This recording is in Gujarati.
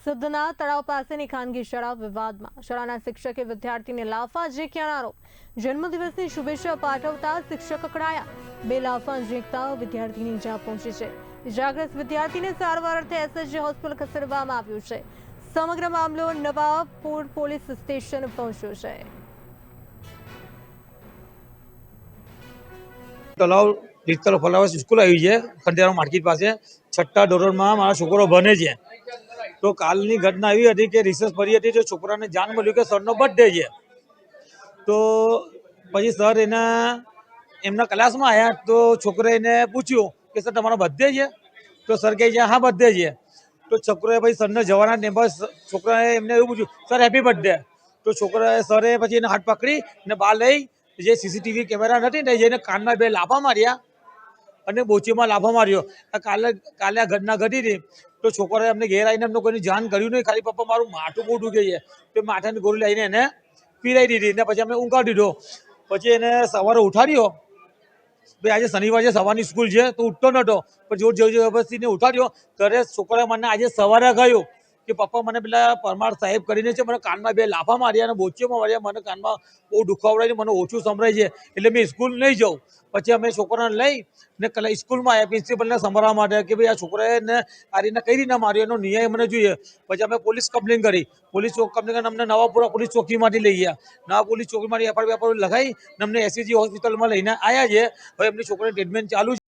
સુધના તળાવ પાસેની ખાનગી શાળા વિવાદમાં શાળાના શિક્ષકે વિદ્યાર્થીને લાફા ઝીંક્યાનો આરોપ। જન્મદિવસની શુભેચ્છા પાઠવતા શિક્ષક અકળાયા। 2 લાફા ઝીંકતા વિદ્યાર્થીની ઈજા પહોંચી છે। ઇજાગ્રસ્ત વિદ્યાર્થીને સારવાર અર્થે એસએસજી હોસ્પિટલ ખસેડવામાં આવ્યો છે। સમગ્ર મામલો નવાપુર પોલીસ સ્ટેશન પહોંચ્યો છે। તલાવ ડિજિટલ ફલાવર સ્કૂલ આવી છે ખંડેરાવ માર્કેટ પાસે 6ઠ્ઠા ધોરણમાં મારો છોકરો ભણે છે। તો કાલની ઘટના એવી હતી કે રિસર્ચ પડી હતી તો છોકરાને જાણ મળ્યું કે સરનો બર્થડે છે। તો પછી સર એમના ક્લાસમાં આવ્યા તો છોકરાએ એને પૂછ્યું કે સર તમારો બર્થડે છે? તો સર કહે છે હા બર્થડે છે। તો છોકરાએ પછી સરને જવાના ટાઈમ પર છોકરાએ એમને એવું પૂછ્યું સર હેપી બર્થડે। તો છોકરાએ સરે પછી એને હાથ પકડી ને બહાર લઈ જે સીસીટીવી કેમેરા નથી ને જેને કાનમાં 2 લાફા માર્યા અને બોચીમાં લાફો માર્યો। કાલે આ ઘટના ઘટી હતી તો છોકરાએ અમને ઘેર આવીને અમને કોઈની જાણ કર્યું નહીં, ખાલી પપ્પા મારું માથું બહુ દુખે છે તો માથાની ગોળી લઈને એને પીરાઈ દીધી ને પછી અમે ઊંઘાડી દીધો। પછી એને સવારે ઉઠાડ્યો, ભાઈ આજે શનિવાર છે સવારની સ્કૂલ છે તો ઉઠતો નહોતો પણ જોર જબરદસ્તીને ઉઠાડ્યો। ત્યારે છોકરાએ મને આજે સવારે કહ્યું કે પપ્પા મને પેલા પરમાર સાહેબ કરીને છે મને કાનમાં 2 લાફા માર્યા અને બોચીઓમાં માર્યા, મને કાનમાં બહુ દુખાવડાય, મને ઓછું સંભળાય છે એટલે મેં સ્કૂલ નહીં જાઉં। પછી અમે છોકરાને લઈ ને સ્કૂલમાં આવ્યા પ્રિન્સિપલને સંભળાવવા માટે કે ભાઈ આ છોકરાએ આ રીતના કઈ રીતના માર્યો, એનો ન્યાય મને જોઈએ। પછી અમે પોલીસ કમ્પ્લેન કરી, પોલીસ કમ્પ્લેન કરીને અમને નવાપુરા પોલીસ ચોકીમાંથી લઈ ગયા। નવા પોલીસ ચોકીમાંથી એફઆઈઆર લગાવી ને અમને એસસીજી હોસ્પિટલમાં લઈને આવ્યા છે। હવે એમની છોકરાની ટ્રીટમેન્ટ ચાલુ છે।